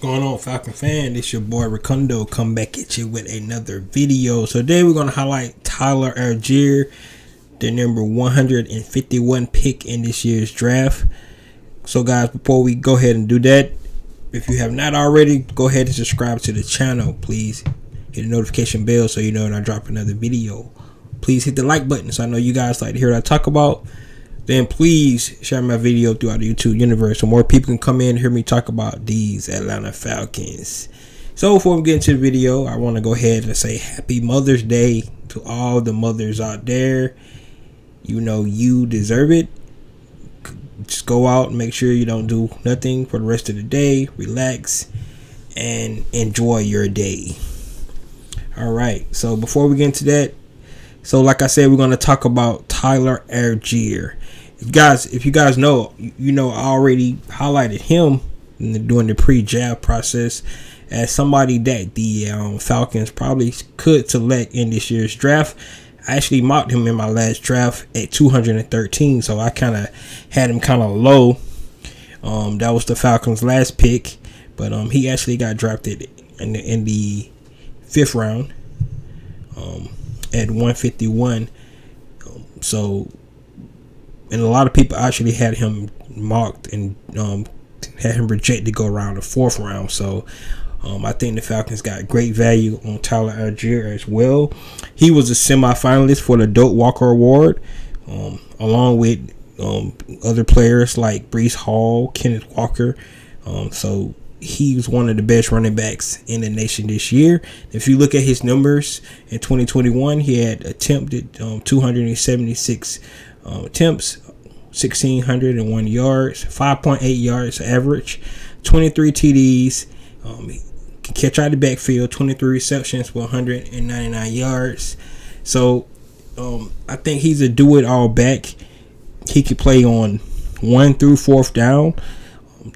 going on, Falcon fan? It's your boy Ricondo come back at you with another video. So today we're going to highlight Tyler Allgeier, the number 151 pick in this year's draft. So guys, before we go ahead and do that, if you have not already, go ahead and subscribe to the channel. Please hit the notification bell so you know when I drop another video. Please hit the like button so I know you guys like to hear what I talk about. Then please share my video throughout the YouTube universe so more people can come in and hear me talk about these Atlanta Falcons. So before we get into the video, I want to go ahead and say happy Mother's Day to all the mothers out there. You know you deserve it. Just go out and make sure you don't do nothing for the rest of the day. Relax and enjoy your day. Alright, so before we get into that, so like I said, we're going to talk about Tyler Allgeier. If you guys know, you know I already highlighted him during the pre-draft process as somebody that the Falcons probably could select in this year's draft. I actually mocked him in my last draft at 213, so I kind of had him kind of low. That was the Falcons' last pick, but he actually got drafted in the 5th round at 151. And a lot of people actually had him mocked and had him rejected to go around the 4th round. So I think the Falcons got great value on Tyler Allgeier as well. He was a semifinalist for the Doak Walker Award, along with other players like Breece Hall, Kenneth Walker. So he was one of the best running backs in the nation this year. If you look at his numbers in 2021, he had attempted 276 attempts, 1,601 yards, 5.8 yards average, 23 TDs. He can catch out the backfield, 23 receptions for 199 yards. So I think he's a do-it-all back. He could play on 1 through 4th down.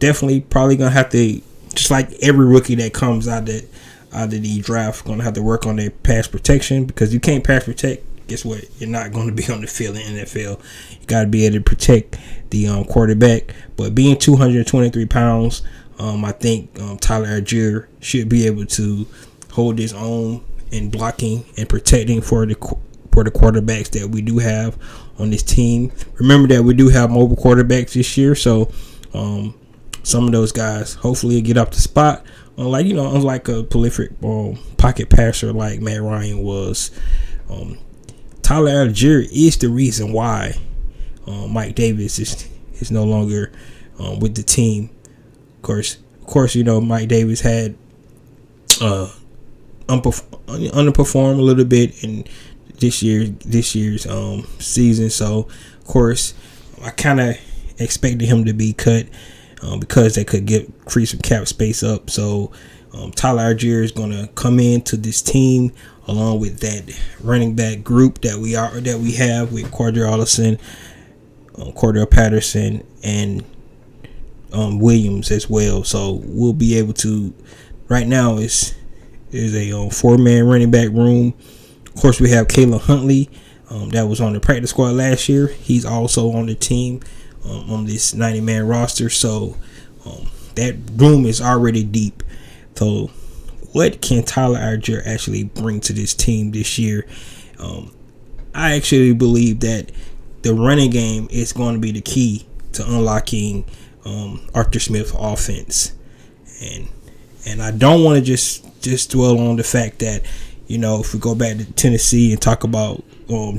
Definitely probably going to have to, just like every rookie that comes out of the draft, going to have to work on their pass protection, because you can't pass protect. Guess what? You're not going to be on the field in the NFL. You got to be able to protect the quarterback. But being 223 pounds, I think Tyler Allgeier should be able to hold his own in blocking and protecting for the quarterbacks that we do have on this team. Remember that we do have mobile quarterbacks this year, so some of those guys hopefully get up the spot. Unlike a prolific pocket passer like Matt Ryan was. Tyler Allgeier is the reason why Mike Davis is no longer with the team. Of course, you know Mike Davis had underperformed a little bit in this year's season. So of course, I kind of expected him to be cut because they could free some cap space up. So Tyler Allgeier is going to come into this team along with that running back group that we have with Cordell Allison, Cordell Patterson, and Williams as well. So we'll be able to. Right now is a 4-man running back room. Of course, we have Caleb Huntley that was on the practice squad last year. He's also on the team on this 90-man roster. So that room is already deep. So what can Tyler Allgeier actually bring to this team this year? I actually believe that the running game is going to be the key to unlocking Arthur Smith's offense. And I don't want to just dwell on the fact that, you know, if we go back to Tennessee and talk about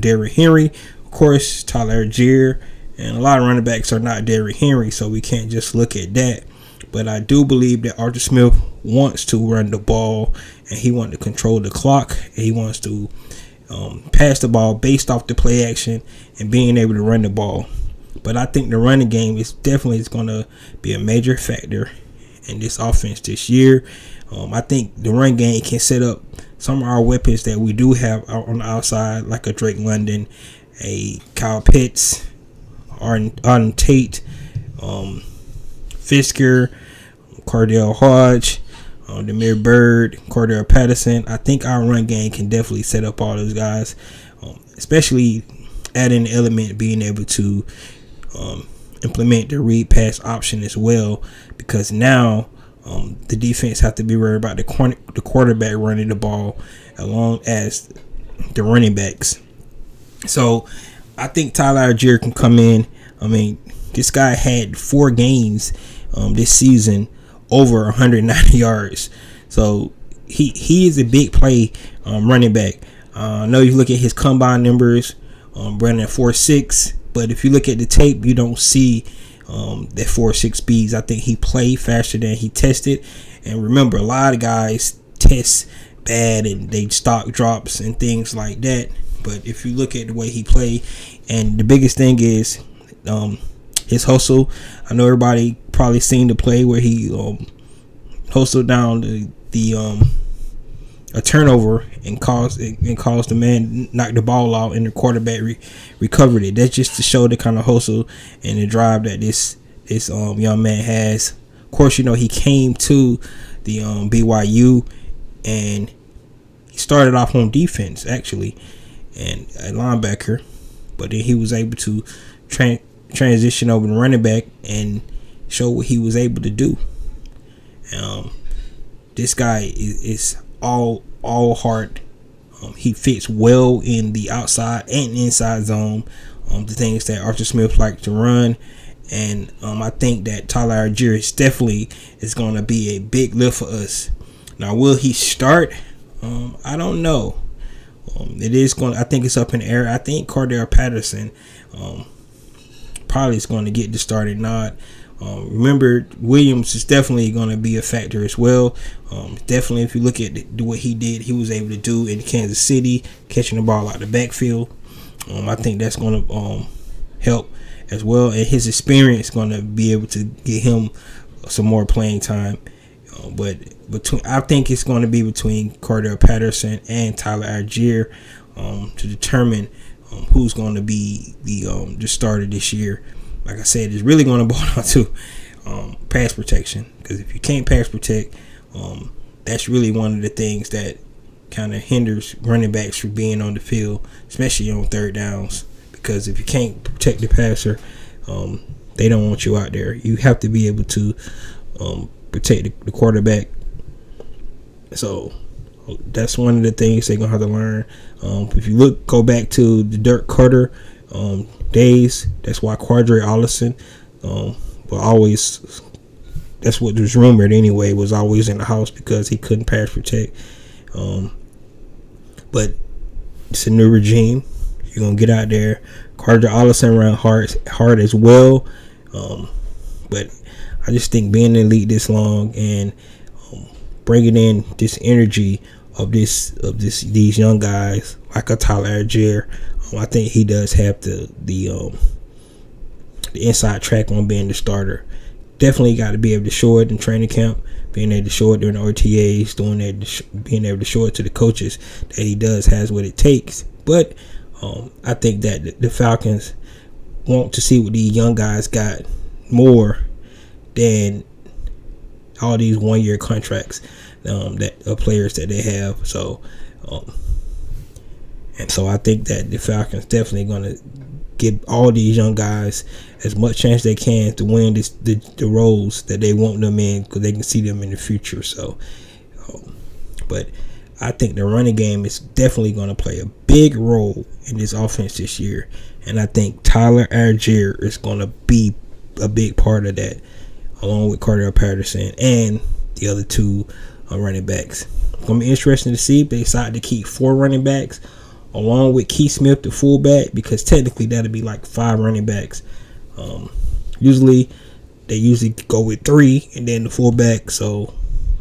Derrick Henry, of course, Tyler Allgeier and a lot of running backs are not Derrick Henry, so we can't just look at that. But I do believe that Arthur Smith wants to run the ball, and he wants to control the clock, and he wants to pass the ball based off the play action and being able to run the ball. But I think the running game is definitely going to be a major factor in this offense this year. I think the run game can set up some of our weapons that we do have on the outside, like a Drake London, a Kyle Pitts, Arden Tate, Fisker, Cordell Hodge, Demir Bird, Cordell Patterson. I think our run game can definitely set up all those guys, especially adding the element being able to implement the read pass option as well, because now The defense have to be worried about the quarterback running the ball, along as the running backs. So I think Tyler Allgeier can come in. I mean, this guy had 4 games this season over 190 yards. So he is a big play running back. I know you look at his combine numbers, running at 4.6, but if you look at the tape, you don't see that 4.6 speeds. I think he played faster than he tested. And remember, a lot of guys test bad and they stock drops and things like that. But if you look at the way he played, and the biggest thing is his hustle. I know everybody probably seen the play where he hustled down a turnover and caused the man knock the ball out, and the quarterback recovered it. That's just to show the kind of hustle and the drive that this young man has. Of course, he came to the BYU, and he started off on defense actually, and a linebacker, but then he was able to transition over to running back and show what he was able to do. This guy is all heart. He fits well in the outside and inside zone, the things that Arthur Smith likes to run. And I think that Tyler Allgeier definitely is going to be a big lift for us. Now, will he start? I don't know. I think it's up in the air. I think Cordell Patterson probably is going to get the starting nod. Remember, Williams is definitely going to be a factor as well. Definitely, if you look at what he did, he was able to do in Kansas City, catching the ball out the backfield. I think that's going to help as well, and his experience is going to be able to get him some more playing time. But I think it's going to be between Cordell Patterson and Tyler Allgeier to determine who's going to be the starter this year. Like I said, it's really going to boil down to pass protection, because if you can't pass protect, that's really one of the things that kind of hinders running backs from being on the field, especially on third downs. Because if you can't protect the passer, they don't want you out there. You have to be able to protect the quarterback. So that's one of the things they're gonna have to learn. If you go back to the Dirk Carter days, that's why Quadre Allison will always. That's what was rumored anyway. Was always in the house because he couldn't pass protect. But it's a new regime. You're gonna get out there. Quadre Allison ran hard as well. But I just think being in the league this long and bringing in this energy of these young guys like a Tyler Allgeier, I think he does have the inside track on being the starter. Definitely got to be able to show it in training camp, being able to show it during the OTAs, being able to show it to the coaches that he has what it takes. But I think that the Falcons want to see what these young guys got more than all these 1-year contracts that players that they have. So I think that the Falcons definitely going to give all these young guys as much chance they can to win the roles that they want them in, because they can see them in the future. So, but I think the running game is definitely going to play a big role in this offense this year, and I think Tyler Allgeier is going to be a big part of that, along with Cordell Patterson and the other 2 running backs. It's going to be interesting to see if they decide to keep 4 running backs along with Keith Smith, the fullback, because technically that'll be like 5 running backs. Usually they go with 3 and then the fullback. So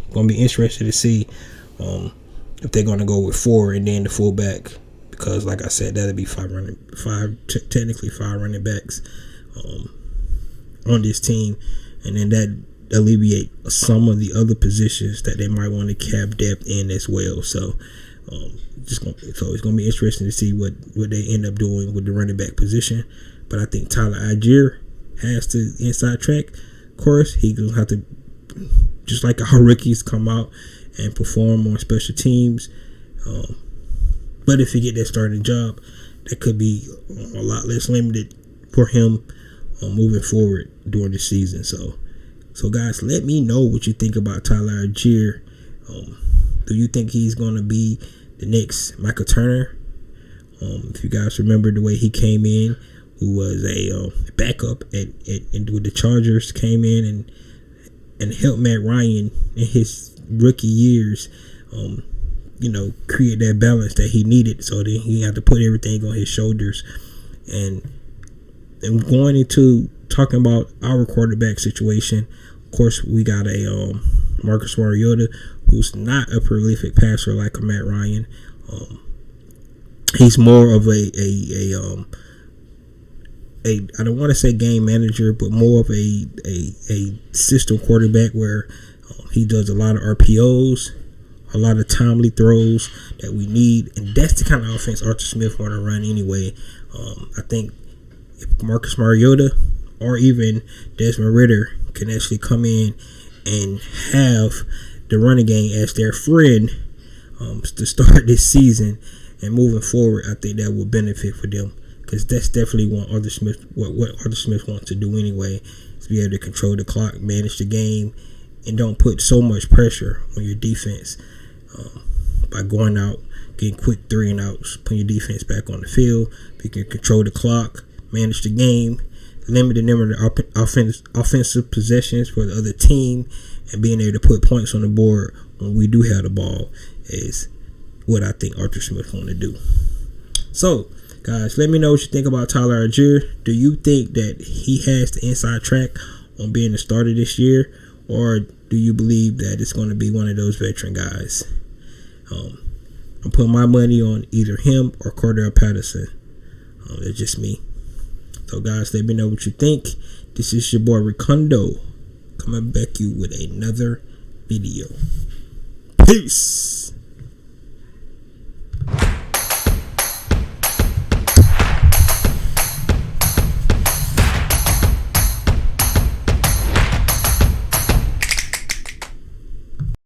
it's going to be interesting to see if they're going to go with 4 and then the fullback, because like I said, that'll be 5 running backs on this team, and then that alleviate some of the other positions that they might want to cap depth in as well. So it's going to be interesting to see what they end up doing with the running back position. But I think Tyler Allgeier has the inside track. Of course, he's going to have to, just like our rookies, come out and perform on special teams. But if he get that starting job, that could be a lot less limited for him moving forward during the season. So So guys, let me know what you think about Tyler Allgeier. Do you think he's going to be the next Michael Turner? If you guys remember the way he came in, who was a backup and with the Chargers, came in and helped Matt Ryan in his rookie years, create that balance that he needed, so that he had to put everything on his shoulders. And going into talking about our quarterback situation, of course, we got a Marcus Mariota, who's not a prolific passer like a Matt Ryan. He's more of a I don't want to say game manager, but more of a system quarterback where he does a lot of RPOs, a lot of timely throws that we need, and that's the kind of offense Arthur Smith want to run anyway. I think if Marcus Mariota or even Desmond Ridder can actually come in and have the running game as their friend to start this season and moving forward, I think that will benefit for them, because that's definitely what Arthur Smith wants to do anyway, is be able to control the clock, manage the game, and don't put so much pressure on your defense by going out, getting quick 3 and outs, putting your defense back on the field. If you can control the clock, manage the game, limit the number of offensive possessions for the other team, and being able to put points on the board when we do have the ball, is what I think Arthur Smith want to do. So, guys, let me know what you think about Tyler Allgeier. Do you think that he has the inside track on being the starter this year, or do you believe that it's going to be one of those veteran guys? I'm putting my money on either him or Cordell Patterson. That's just me. So, guys, let me know what you think. This is your boy Ricondo coming back you with another video. Peace.